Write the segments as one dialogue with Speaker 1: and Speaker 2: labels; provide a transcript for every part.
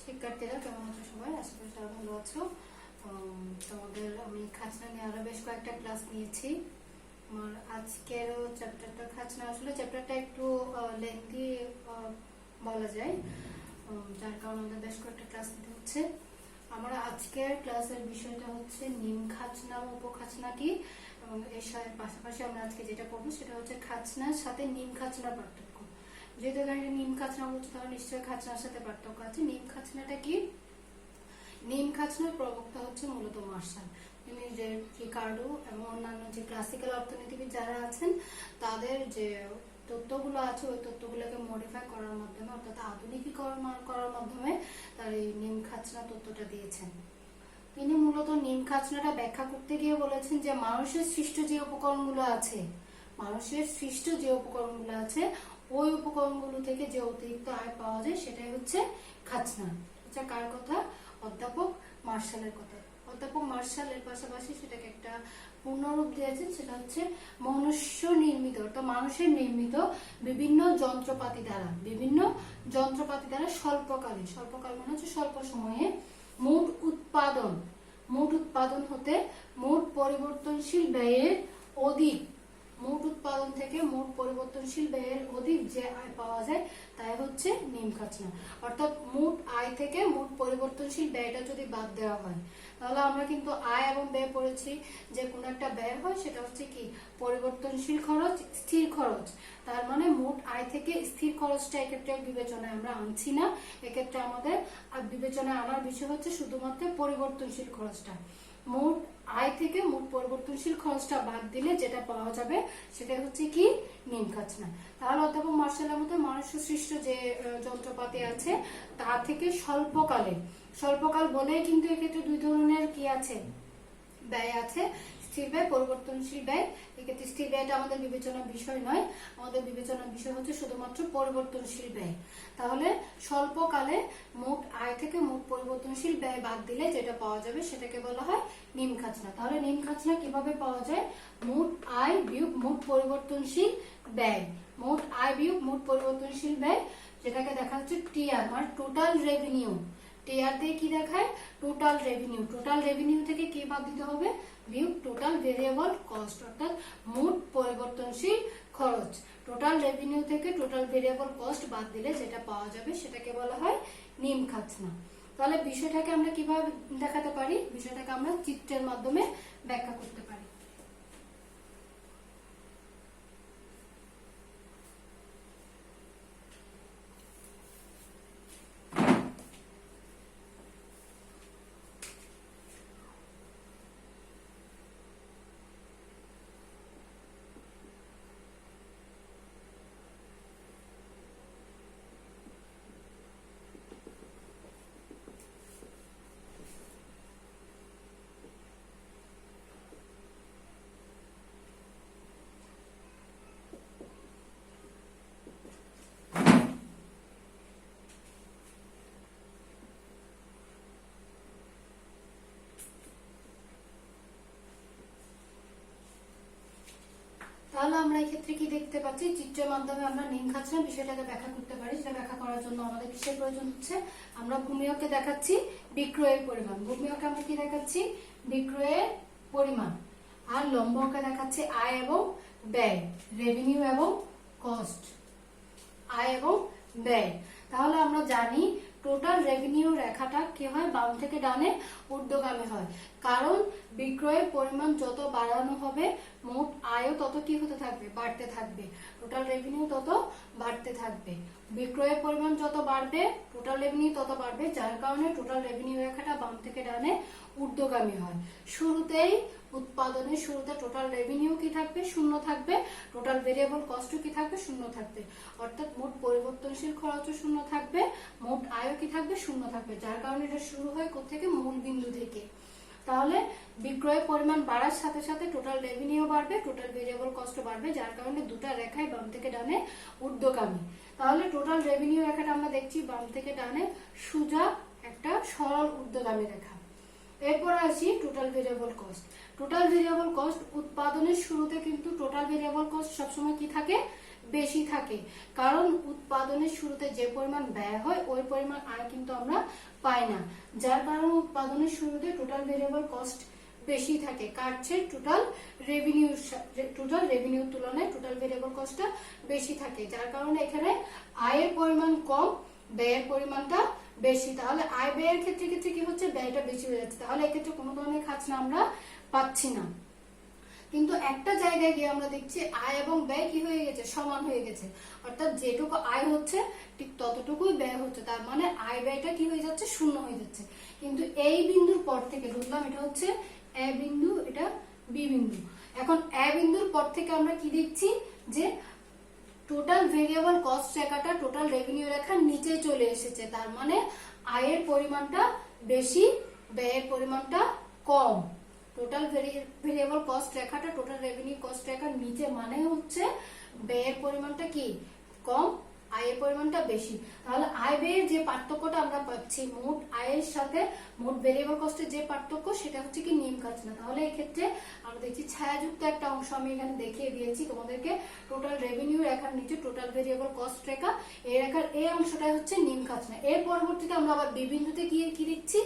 Speaker 1: শিক্ষার্থীরা কেমন আছো সবাই? আশা করি সবাই ভালো আছো। তোমাদের আমি খাজনা নিয়ে আরো বেশ কয়েকটা ক্লাস নিয়েছি। আমার আজকেরও চ্যাপ্টারটা খাজনা, আসলে চ্যাপ্টারটা একটু লেন্থি বলা যায়, যার কারণে আমাদের বেশ কয়েকটা ক্লাস নিতে হচ্ছে। আমার আজকের ক্লাসের বিষয়টা হচ্ছে নিম খাজনা ও উপখাজনা কি, এবং এর পাশাপাশি আমরা আজকে যেটা পড়বো সেটা হচ্ছে খাজনার সাথে নিম খাজনার পার্থক্য। যেহেতু এখানে নিম খাজনা বলছে তাহলে নিশ্চয়ই খাজনার সাথে পার্থক্য আছে। নিম খাজনাটা কি? নিম খাজনার প্রবক্তা হচ্ছে মূলত মার্শাল। যে রিকার্ডো এবং অন্যান্য যে ক্লাসিক্যাল অর্থনীতিবিদ যারা আছেন তাদের যে তত্ত্বগুলো আছে ওই তত্ত্বগুলোকে মডিফাই করার মাধ্যমে, অর্থাৎ আধুনিকীকরণ করার মাধ্যমে তার এই নিম খাজনা তত্ত্বটা দিয়েছেন। তিনি মূলত নিম খাজনাটা ব্যাখ্যা করতে গিয়ে বলেছেন যে মানুষের সৃষ্ট যে উপকরণগুলো আছে, ওই উপকরণগুলো থেকে যে অতিরিক্ত আয় পাওয়া যায় সেটাই হচ্ছে খাজনা। আচ্ছা, কার কথা? অধ্যাপক মার্শালের কথা। অধ্যাপক মার্শালের পাশাপাশি সেটাকে একটা পূর্ণরূপ দিয়েছেন, সেটা হচ্ছে মনুষ্য নির্মিত, অর্থাৎ মানুষের নির্মিত বিভিন্ন যন্ত্রপাতি দ্বারা স্বল্পকাল মানে হচ্ছে স্বল্প সময়ে মোট উৎপাদন হতে মোট পরিবর্তনশীল ব্যয়ের অধিক যে আয় পাওয়া যায় তাই হচ্ছে নিম খাজনা। অর্থাৎ মোট আয় থেকে মোট পরিবর্তনশীল ব্যয়টা যদি বাদ দেওয়া হয় তাহলে আমরা কিন্তু আয় এবং ব্যয় পড়েছি, যে কোনো একটা ব্যয় হয় সেটা হচ্ছে কি পরিবর্তনশীল খরচ, স্থির খরচ। তার মানে মোট আয় থেকে স্থির খরচটা এক্ষেত্রে বিবেচনায় আমরা আনছি না। এক্ষেত্রে আমাদের বিবেচনায় আনার বিষয় হচ্ছে শুধুমাত্র পরিবর্তনশীল খরচটা। মোট আয় থেকে মোট পরিবর্তনশীল খরচটা বাদ দিলে যেটা পাওয়া যাবে সেটা হচ্ছে কি নিম খাজনা। তাহলে অধ্যাপক মার্শালের মতে মানুষ সৃষ্ট যে যন্ত্রপাতি আছে তা থেকে স্বল্পকাল বলেই কিন্তু এক্ষেত্রে দুই ধরনের কি আছে, ব্যয় আছে, স্থির ব্যয়, পরিবর্তনশীল ব্যয়। এক্ষেত্রে স্থির ব্যয়টা আমাদের বিবেচনার বিষয় নয়, আমাদের বিবেচনার বিষয় হচ্ছে শুধুমাত্র পরিবর্তনশীল ব্যয়। তাহলে স্বল্পকালে মোট আয় থেকে মোট পরিবর্তনশীল ব্যয় বাদ দিলে যেটা পাওয়া যাবে সেটাকে বলা হয় নিম খাজনা। তাহলে নিম খাজনা কিভাবে পাওয়া যায়? মোট আয় বিয়োগ মোট পরিবর্তনশীল ব্যয়, যেটাকে দেখা হচ্ছে টিআর মানে টোটাল রেভিনিউ। টিআর দিয়ে কি দেখায়? টোটাল রেভিনিউ থেকে কি বাদ দিতে হবে? বিয়োগ টোটাল ভেরিয়েবল কস্ট, অর্থাৎ মোট পরিবর্তনশীল খরচ। টোটাল রেভিনিউ থেকে টোটাল ভেরিয়েবল কস্ট বাদ দিলে যেটা পাওয়া যাবে সেটাকে বলা হয় নিম খাজনা। তাহলে বিষয়টাকে আমরা কিভাবে দেখাতে পারি? বিষয়টাকে আমরা চিত্রের মাধ্যমে ব্যাখ্যা করতে পারি। তাহলে আমরা এই ক্ষেত্রে কি দেখতে পাচ্ছি? চিত্রের মাধ্যমে আমরা নিম খাজনা বিষয়টাকে ব্যাখ্যা করতে পারি। সেটা ব্যাখ্যা করার জন্য আমাদের কিসের প্রয়োজন হচ্ছে? আমরা ভূমিয়কে দেখাচ্ছি বিক্রয়ের পরিমাণ, ভূমিয়কে আমরা কি দেখাচ্ছি? বিক্রয়ের পরিমাণ। আর লম্বকে দেখাচ্ছি আয় এবং ব্যয়, রেভিনিউ এবং কস্ট, আয় এবং ব্যয়। তাহলে আমরা জানি টোটাল রেভিনিউ রেখাটা কি হয়? বাম থেকে ডানে ঊর্ধ্বগামী হয়, কারণ বিক্রয়ের পরিমাণ যত বাড়ানো হবে মোট আয়ও তত কি হতে থাকবে? বাড়তে থাকবে। টোটাল রেভিনিউ তত বাড়তে থাকবে। বিক্রয়ের পরিমাণ যত বাড়বে টোটাল রেভিনিউ তত বাড়বে, যার কারণে টোটাল রেভিনিউ রেখাটা বাম থেকে ডানে ঊর্ধ্বগামী হয়। উৎপাদনের শুরুতে টোটাল রেভিনিউ কি থাকবে? শূন্য থাকবে। টোটাল ভেরিয়েবল কস্ট কি থাকবে? শূন্য থাকবে। অর্থাৎ মোট পরিবর্তনশীল খরচও শূন্য থাকবে, মোট আয়ও কি থাকবে? শূন্য থাকবে। যার কারণে এটা শুরু হয় কোত্থেকে? মূল বিন্দু থেকে। তাহলে বিক্রয়ের পরিমাণ বাড়ার সাথে সাথে টোটাল রেভিনিউ বাড়বে, টোটাল ভেরিয়েবল কস্ট বাড়বে, যার কারণে দুটা রেখায় বাম থেকে ডানে ঊর্ধ্বগামী। তাহলে টোটাল রেভিনিউ রেখাটা আমরা দেখছি বাম থেকে ডানে সোজা একটা সরল ঊর্ধ্বগামী রেখা। এরপর আসি টোটাল ভেরিয়েবল কস্ট। উৎপাদনের শুরুতে কিন্তু টোটাল ভেরিয়েবল কস্ট সবসময় কি থাকে? বেশি থাকে, কারণ উৎপাদনের শুরুতে যে পরিমাণ ব্যয় হয় ওই পরিমাণ আয় কিন্তু আমরা পাই না, যার কারণে উৎপাদনের শুরুতে টোটাল ভেরিয়েবল কস্ট বেশি থাকে। কাটছে টোটাল রেভিনিউর তুলনায় টোটাল ভেরিয়েবল কস্টটা বেশি থাকে, যার কারণে এখানে আয়ের পরিমাণ কম, ব্যয়ের পরিমাণটা বেশি। তাহলে আয় ব্যয়ের ক্ষেত্রে ক্ষেত্রে কি হচ্ছে, ব্যয়টা বেশি হয়ে যাচ্ছে, তাহলে এক্ষেত্রে কোনো ধরনের খাজনা আমরা পাচ্ছি না। কিন্তু একটা জায়গায় গিয়ে আমরা দেখছি আয় এবং ব্যয় কি হয়ে গেছে, সমান হয়ে গেছে, অর্থাৎ যেটুকু আয় হচ্ছে ঠিক ততটুকুই ব্যয় হচ্ছে, তার মানে আয় ব্যয়টা কি হয়ে যাচ্ছে, শূন্য হয়ে যাচ্ছে। কিন্তু এই বিন্দুর পর থেকে ধরলাম এটা হচ্ছে এ বিন্দু, এটা বি বিন্দু, এখন এ বিন্দুর পর থেকে আমরা কি দেখছি যে টোটাল ভেরিয়েবল কস্ট রেখাটা টোটাল রেভিনিউ রেখার নিচে চলে এসেছে, তার মানে আয়ের পরিমাণটা বেশি, ব্যয়ের পরিমাণটা কম। টোটাল ভেরিয়েবল কস্ট রেখাটা টোটাল রেভিনিউ কস্ট রেখার নিচে, মানে হচ্ছে ব্যয়ের পরিমাণটা কি কম, আয়ের পরিমাণটা বেশি। তাহলে আয় ব্যয়ের যে পার্থক্যটা আমরা পাচ্ছি, মোট আয়ের সাথে মোট ভেরিয়েবল কস্টের যে পার্থক্য, সেটা হচ্ছে কি নিম খাজনা। তাহলে এই ক্ষেত্রে আমরা দেখছি ছায়াযুক্ত একটা অংশ আমি এখানে দেখিয়ে দিয়েছি তোমাদেরকে, টোটাল রেভিনিউ রেখার নিচে টোটাল ভেরিয়েবল কস্ট রেখা, এই রেখার এই অংশটাই হচ্ছে নিম খাজনা। এর পরবর্তীতে আমরা আবার বি বিন্দুতে গিয়ে কি দেখছি,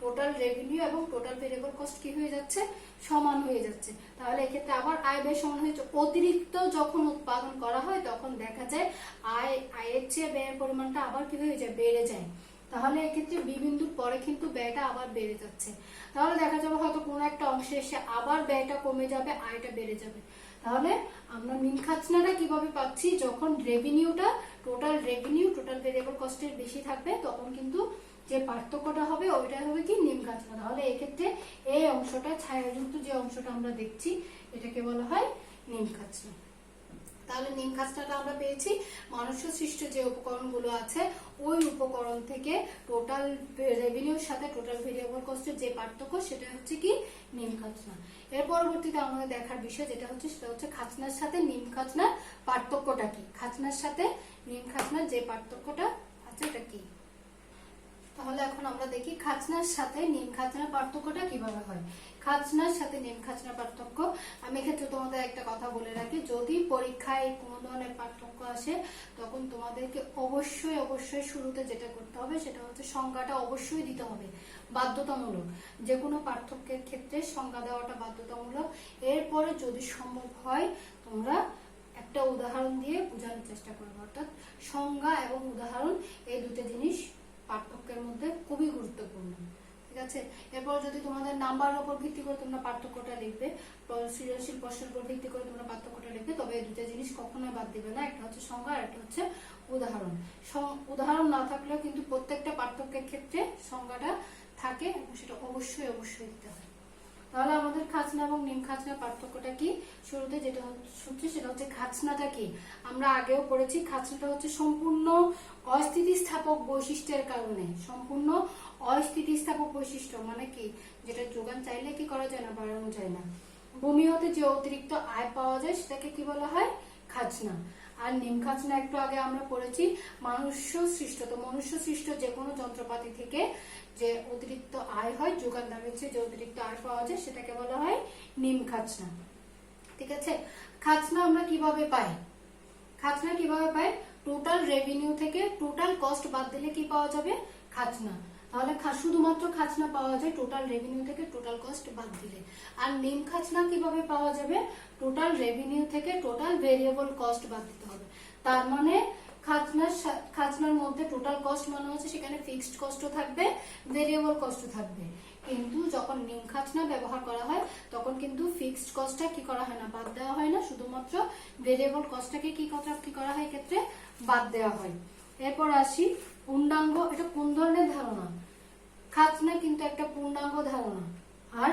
Speaker 1: টোটাল রেভিনিউ এবং টোটাল ভেরিয়েবল কস্ট কি হয়ে যাচ্ছে, সমান হয়ে যাচ্ছে। তাহলে এক্ষেত্রে আবার আয় ব্যয় সমান হয়েছে। অতিরিক্ত যখন উৎপাদন করা হয় তখন দেখা যায় আয়ের চেয়ে ব্যয়ের পরিমাণটা আবার কি হয়ে যায়, বেড়ে যায়। তাহলে এক্ষেত্রে বি বিন্দুর পরে কিন্তু ব্যয়টা আবার বেড়ে যাচ্ছে। তাহলে দেখা যাবে হয়তো কোনো একটা অংশে এসে আবার ব্যয়টা কমে যাবে, আয়টা বেড়ে যাবে। তাহলে আমরা নিম খাজনাটা কিভাবে পাচ্ছি, যখন রেভিনিউটা টোটাল ভেরিয়েবল কস্টের বেশি থাকবে, তখন কিন্তু যে পার্থক্যটা হবে ওইটাই হবে কি নিম খাজনা। তাহলে এক্ষেত্রে এই অংশটা ছায়াযুক্ত যে অংশটা আমরা দেখছি, এটাকে বলা হয় নিম খাজনা। তাহলে নিম খাজনাটা আমরা পেয়েছি মানুষ সৃষ্ট যে উপকরণগুলো আছে ওই উপকরণ থেকে টোটাল রেভিনিউর সাথে টোটাল ভেরিয়েবল কস্টের যে পার্থক্য, সেটা হচ্ছে কি নিম খাজনা। এর পরবর্তীতে আমাদের দেখার বিষয় যেটা হচ্ছে, সেটা হচ্ছে খাজনার সাথে নিম খাজনার পার্থক্যটা কি, খাজনার সাথে নিম খাজনার যে পার্থক্যটা আছে এটা কি। তাহলে এখন আমরা দেখি খাজনার সাথে নিম খাজনার পার্থক্যটা কিভাবে হয়। খাজনার সাথে নিম খাজনার পার্থক্য, আমি এক্ষেত্রে তোমাদের একটা কথা বলে রাখি, যদি পরীক্ষায় কোনো ধরনের পার্থক্য আসে তখন তোমাদেরকে অবশ্যই শুরুতে যেটা করতে হবে সেটা হচ্ছে সংজ্ঞাটা অবশ্যই দিতে হবে, বাধ্যতামূলক। যে কোনো পার্থক্যের ক্ষেত্রে সংজ্ঞা দেওয়াটা বাধ্যতামূলক। এরপরে যদি সম্ভব হয় তোমরা একটা উদাহরণ দিয়ে বোঝানোর চেষ্টা করবে, অর্থাৎ সংজ্ঞা এবং উদাহরণ এই দুটো জিনিস পার্থক্যের মধ্যে খুবই গুরুত্বপূর্ণ। ঠিক আছে, এরপর যদি তোমাদের নাম্বারের উপর ভিত্তি করে তোমরা পার্থক্যটা লিখবে, সৃজনশীল প্রশ্নের উপর ভিত্তি করে তোমরা পার্থক্যটা লিখবে, তবে এই দুটো জিনিস কখনোই বাদ দিবে না, একটা হচ্ছে সংজ্ঞা আর একটা হচ্ছে উদাহরণ। উদাহরণ না থাকলেও কিন্তু প্রত্যেকটা পার্থক্যের ক্ষেত্রে সংজ্ঞাটা থাকে এবং সেটা অবশ্যই দিতে হয়। তাহলে আমাদের খাজনা এবং নিম খাজনার পার্থক্যটা কি, শুরুতে যেটা হচ্ছে সেটা হচ্ছে খাজনাটা কি। আমরা আগেও পড়েছি, খাজনাটা হচ্ছে সম্পূর্ণ অস্থিতিস্থাপক বৈশিষ্ট্যের কারণে, সম্পূর্ণ অস্থিতিস্থাপক বৈশিষ্ট্য মানে কি, যেটা যোগান চাইলে কি করা যায় না, বাড়ানো যায় না। ভূমি হতে যে অতিরিক্ত আয় পাওয়া যায় সেটাকে কি বলা হয়, খাজনা। আর নিম খাজনা একটু আগে আমরা পড়েছি মনুষ্য সৃষ্ট, তো মনুষ্য সৃষ্ট যে কোনো যন্ত্রপাতি থেকে যে অতিরিক্ত আয় হয়, যোগান দামের চেয়ে যে অতিরিক্ত আয় পাওয়া যায় সেটাকে বলা হয় নিম খাজনা। ঠিক আছে, খাজনা আমরা কিভাবে পাই, খাজনা কিভাবে পাই, টোটাল রেভিনিউ থেকে টোটাল কস্ট বাদ দিলে কি পাওয়া যাবে, খাজনা। তাহলে শুধুমাত্র খাজনা পাওয়া যায় টোটাল রেভিনিউ থেকে টোটাল কস্ট বাদ দিলে। আর নিম খাজনা কিভাবে পাওয়া যাবে, টোটাল রেভিনিউ থেকে টোটাল ভেরিয়েবল কস্ট বাদ দিতে হবে। তার মানে খাজনার মধ্যে টোটাল কস্ট মানে হচ্ছে সেখানে ফিক্সড কস্টও থাকবে, ভেরিয়েবল কস্টও থাকবে। কিন্তু যখন নিম খাজনা ব্যবহার করা হয় তখন কিন্তু ফিক্সড কস্টটা কি করা হয় না, বাদ দেওয়া হয় না, শুধুমাত্র ভেরিয়েবল কস্টটাকে কি করা হয় ক্ষেত্রে বাদ দেওয়া হয়। এরপর আসি পূর্ণাঙ্গ, এটা কোন ধরনের ধারণা, খাজনা কিন্তু একটা পূর্ণাঙ্গ ধারণা আর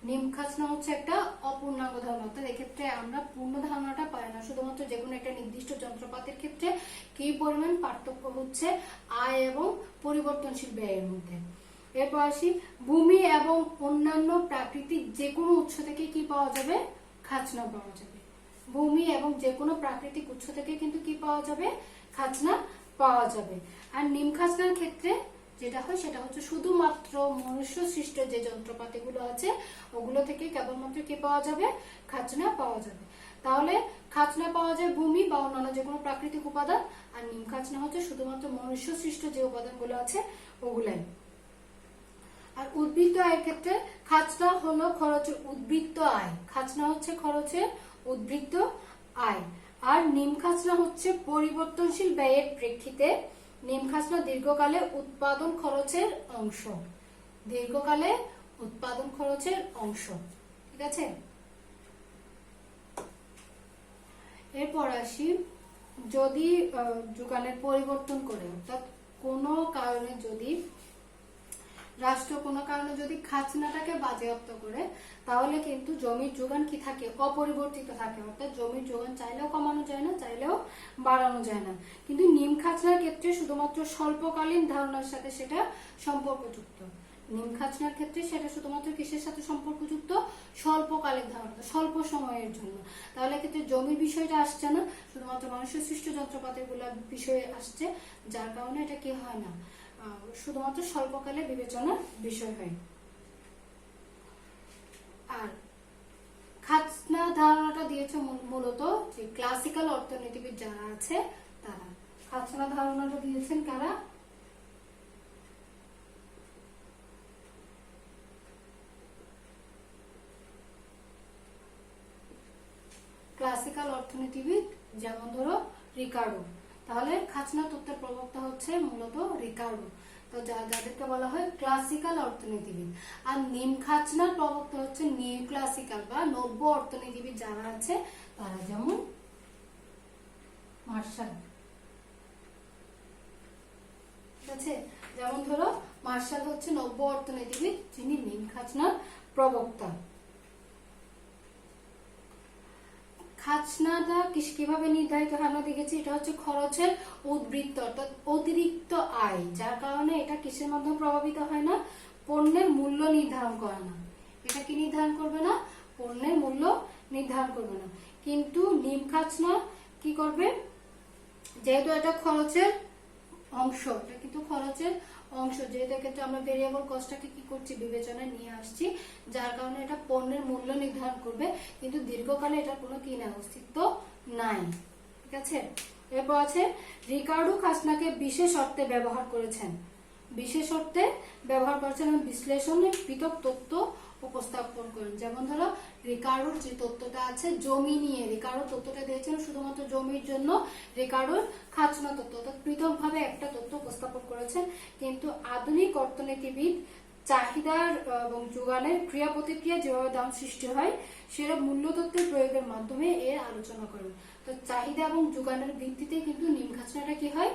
Speaker 1: নিম খাজনা হচ্ছে একটা অপূর্ণাঙ্গ ধারণা। অর্থাৎ এক্ষেত্রে আমরা পূর্ণ ধারণাটা পাই না, শুধুমাত্র যে কোনো একটা নির্দিষ্ট যন্ত্রপাতির ক্ষেত্রে কি পরিমাণ পার্থক্য হচ্ছে আয় এবং পরিবর্তনশীল ব্যয়ের মধ্যে। এরপর আসি ভূমি এবং অন্যান্য প্রাকৃতিক যে কোনো উৎস থেকে কি পাওয়া যাবে, খাজনা পাওয়া যাবে। ভূমি এবং যে কোনো প্রাকৃতিক উৎস থেকে কিন্তু কি পাওয়া যাবে, খাজনা পাওয়া যাবে। আর নিম খাজনার ক্ষেত্রে যেটা হয় সেটা হচ্ছে শুধুমাত্র মনুষ্য সৃষ্ট যে যন্ত্রপাতিগুলো আছে ওগুলো থেকে কেবলমাত্র কি পাওয়া যাবে, খাজনা পাওয়া যাবে। তাহলে খাজনা পাওয়া যায় ভূমি বা অন্যান্য যে কোনো প্রাকৃতিক উপাদান, আর নিম খাজনা হচ্ছে শুধুমাত্র মনুষ্য সৃষ্ট যে উপাদানগুলো আছে ওগুলাই। আর উদ্বৃত্ত আয়ের ক্ষেত্রে খাজনা হলো খরচের উদ্বৃত্ত আয়, খাজনা হচ্ছে খরচের উদ্বৃত্ত আয়। আর নিম খাজনা হচ্ছে পরিবর্তনশীল ব্যয়ের প্রেক্ষিতে নিম খাজনা দীর্ঘকালে উৎপাদন খরচের অংশ, দীর্ঘকালে উৎপাদন খরচের অংশ। ঠিক আছে, এরপর আসি, যদি যোগানের পরিবর্তন করে, অর্থাৎ কোনো কারণে যদি রাষ্ট্র কোনো কারণে যদি খাজনাটাকে বাজেয়াপ্ত করে, তাহলে কিন্তু জমির যোগান কি থাকে, অপরিবর্তিত থাকে। অর্থাৎ জমির যোগান চাইলেও কমানো যায় না, চাইলেও বাড়ানো যায় না। কিন্তু নিম খাজনার ক্ষেত্রে শুধুমাত্র স্বল্পকালীন ধারণার সাথে সেটা সম্পর্কযুক্ত। নিম খাজনার ক্ষেত্রে সেটা শুধুমাত্র কিসের সাথে সম্পর্কযুক্ত, স্বল্পকালীন ধারণা, স্বল্প সময়ের জন্য। তাহলে ক্ষেত্রে জমির বিষয়টা আসছে না, শুধুমাত্র মানুষের সৃষ্ট যন্ত্রপাতিগুলো বিষয়ে আসছে, যার কারণে এটা কি হয় না, শুধুমাত্র স্বল্পকালে বিবেচনার বিষয় হয়। আর খাজনা ধারণাটা দিয়েছে মূলত যে ক্লাসিক্যাল অর্থনীতিবিদ যারা আছে তারা। খাজনা ধারণাটা দিয়েছেন কারা, ক্লাসিক্যাল অর্থনীতিবিদ, যেমন ধরো রিকার্ডো। তাহলে খাজনা তত্ত্বের প্রবক্তা হচ্ছে মূলত রিকার্ডো, তো যাদেরকে বলা হয় ক্লাসিক্যাল অর্থনীতিবিদ। আর নিম খাজনার প্রবক্তা হচ্ছে নিউ ক্লাসিক্যাল বা নব্য অর্থনীতিবিদ যারা আছে তারা, যেমন মার্শাল। ঠিক আছে, যেমন ধরো মার্শাল হচ্ছে নব্য অর্থনীতিবিদ, যিনি নিম খাজনার প্রবক্তা। খাজনাটা কিভাবে নির্ধারিত হয় আমরা দেখেছি, এটা হচ্ছে খরচের উদ্বৃত্ত, অর্থাৎ অতিরিক্ত আয়, যার কারণে এটা কিসের মাধ্যমে প্রভাবিত হয় না, পণ্যের মূল্য নির্ধারণ করে না। এটা কি নির্ধারণ করবে না, পণ্যের মূল্য নির্ধারণ করবে না। কিন্তু নিম খাজনা কি করবে, যেহেতু এটা খরচের অংশ, এটা কিন্তু খরচের অংশ, যেহেতু ক্ষেত্রে আমরা ভেরিয়েবল কস্টটাকে কি করছি, বিবেচনায় নিয়ে আসছি, যার কারণে এটা পণ্যের মূল্য নির্ধারণ করবে, কিন্তু দীর্ঘকালে এটার কোনো কি না, অস্তিত্ব নাই। ঠিক আছে, এরপর আছে রিকার্ডো খাজনাকে বিশেষ অর্থে ব্যবহার করেছেন, বিশেষ অর্থে ব্যবহার করেছেন এবং বিশ্লেষণে পৃথক তথ্য উপস্থাপন করেন। যেমন ধরো রিকার্ডোর যে তথ্যটা আছে জমি নিয়ে, রিকার্ডো তথ্যটা দিয়েছেন শুধুমাত্র জমির জন্য, রিকার্ডোর খাজনা তথ্য, অর্থাৎ পৃথকভাবে একটা তথ্য উপস্থাপন করেছেন। কিন্তু আধুনিক অর্থনীতিবিদ চাহিদার এবং যোগানের ক্রিয়া প্রতিক্রিয়া যেভাবে দাম সৃষ্টি হয় সেরকম মূল্য তত্ত্বের প্রয়োগের মাধ্যমে এর আলোচনা করেন। তো চাহিদা এবং যোগানের ভিত্তিতে কিন্তু নিম খাজনাটা কি হয়,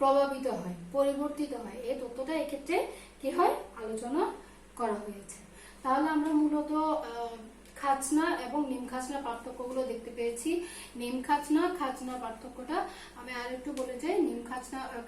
Speaker 1: প্রভাবিত হয়, পরিবর্তিত হয়। এই তথ্যটা এক্ষেত্রে কি হয়, আলোচনা করা হয়েছে। তাহলে আমরা মূলত খাজনা এবং নিম খাজনা পার্থক্যগুলো দেখতে পেয়েছি। নিম খাজনা, খাজনা পার্থক্যটা আমি আর একটু বলে যাই। নিম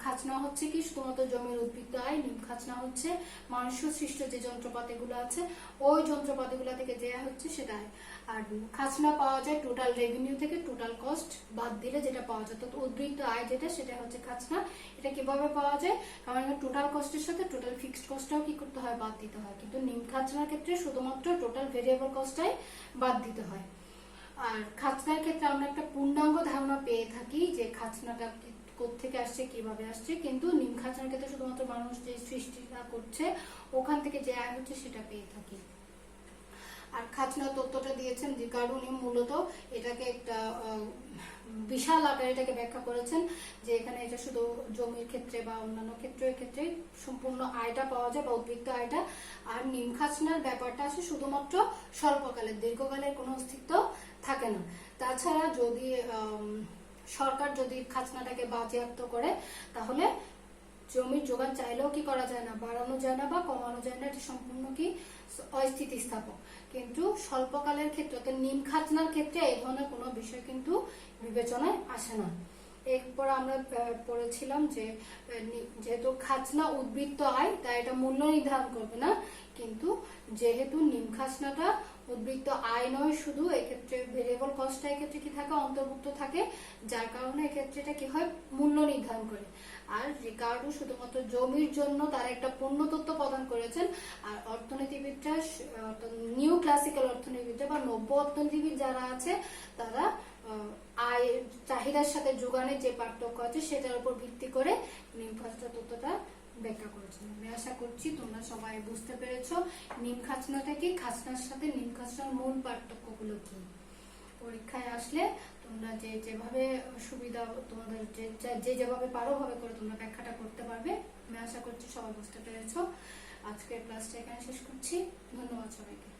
Speaker 1: খাজনা হচ্ছে কি শুধুমাত্র জমির উদ্বৃত্ত আয়, নিম খাজনা হচ্ছে মানুষ সৃষ্ট যে যন্ত্রপাতিগুলো আছে ওই যন্ত্রপাতিগুলো থেকে দেয়া হচ্ছে সেটা আয়। আর খাজনা পাওয়া যায় টোটাল রেভিনিউ থেকে, টোটাল কস্ট বাদ দিলে যেটা পাওয়া যায়, তো উদ্বৃত্ত আয় যেটা সেটা হচ্ছে খাজনা। এটা কিভাবে পাওয়া যায়, কারণ টোটাল কস্টের সাথে টোটাল ফিক্সড কস্টটাও কি করতে হয়, বাদ দিতে হয়। কিন্তু নিম খাজনার ক্ষেত্রে শুধুমাত্র টোটাল ভেরিয়েবল কস্টটাই বাদ দিতে হয়। আর খাজনার ক্ষেত্রে আমরা একটা পূর্ণাঙ্গ ধারণা পেয়ে থাকি যে খাজনাটা কোত্থেকে আসছে, কিভাবে আসছে, কিন্তু নিম খাজনার ক্ষেত্রে শুধুমাত্র মানুষ যে সৃষ্টিটা করছে ওখান থেকে যে আয় হচ্ছে সেটা পেয়ে থাকি। আর খাজনা তথ্যটা দিয়েছেন রিকার্ডো, উনি মূলত এটাকে একটা বিশাল আকারে এটাকে ব্যাখ্যা করেছেন যে এখানে এটা শুধু জমির ক্ষেত্রে বা অন্যান্য ক্ষেত্রের ক্ষেত্রে সম্পূর্ণ আয়টা পাওয়া যায় বা উদ্বৃত্ত আয়টা। আর নিম খাজনার ব্যাপারটা আছে শুধুমাত্র স্বল্পকালের, দীর্ঘকালের কোনো অস্তিত্ব থাকে না। তাছাড়া যদি সরকার যদি খাজনাটাকে বাজেয়াপ্ত করে তাহলে জমির যোগান চাইলেও কি করা যায় না, বাড়ানো যায় না বা কমানো যায় না, এটা সম্পূর্ণ কি অস্থিতিস্থাপক। কিন্তু স্বল্পকালের ক্ষেত্রে অর্থাৎ নিম খাজনার ক্ষেত্রে এই ধরনের কোনো বিষয় কিন্তু বিবেচনায় আসে না। এরপর আমরা পড়েছিলাম যে যেহেতু খাজনা উদ্বৃত্ত আয় তাই এটা মূল্য নির্ধারণ করবে না, কিন্তু যেহেতু নিম খাজনাটা উদ্বৃত্ত আয় নয় শুধু, এক্ষেত্রে ভেরিয়েবল কস্টটা এক্ষেত্রে কি থাকে, অন্তর্ভুক্ত থাকে, যার কারণে এক্ষেত্রে এটা কি হয়, মূল্য নির্ধারণ করে। আর রিকার্ডো শুধুমাত্র জমির জন্য তার একটা পূর্ণ তত্ত্ব প্রদান করেছেন। আর অর্থনীতিবিদরা, নিউ ক্লাসিক্যাল অর্থনীতিবিদরা বা নব্য অর্থনীতিবিদ যারা আছে তারা আয় চাহিদার সাথে যোগানের যে পার্থক্য আছে সেটার উপর ভিত্তি করে নিম খাজনা তত্ত্বটা ব্যাখ্যা করেছেন। আমি আশা করছি তোমরা সবাই বুঝতে পেরেছো নিম খাজনাটা কি, খাজনার সাথে নিম খাজনার মূল পার্থক্যগুলো কি। পরীক্ষায় আসলে তোমরা যেভাবে সুবিধা, তোমাদের যেভাবে পারো ভাবে করে তোমরা ব্যাখ্যাটা করতে পারবে। আমি আশা করছি সবাই বুঝতে পেরেছো। আজকের ক্লাসটা এখানে শেষ করছি। ধন্যবাদ সবাইকে।